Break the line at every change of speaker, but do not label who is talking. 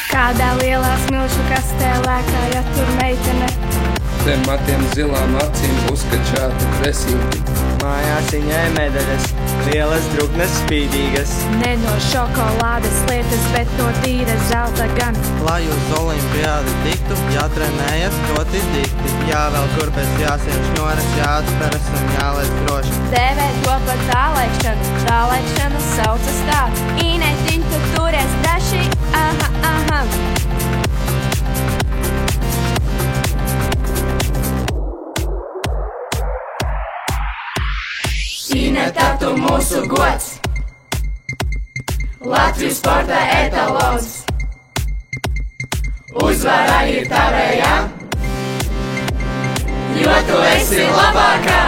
Kādā lielā smilšu kastē lēkāja tur meitene.
Tiem matiem zilām acīm uzkačāta kresīti.
Mājās viņai medaļas, lielas, druknas, spīdīgas.
Ne no šokolādes lietas, bet no tīra zelta gan.
Lai uz olimpiādi tiktu, jātrenējas ļoti dikti. Jāvēl kurpes, jāsien šņoras, jāatstaras un jālaiž droši.
Dēvē to par tālēkšanu, tālēkšana saucas tā. Inetiņ, tu turies daši, aha, aha. Ineta, tu mūsu gods, Latvijas sporta etalons. Uzvara ir tavējā, jo tu esi labākā.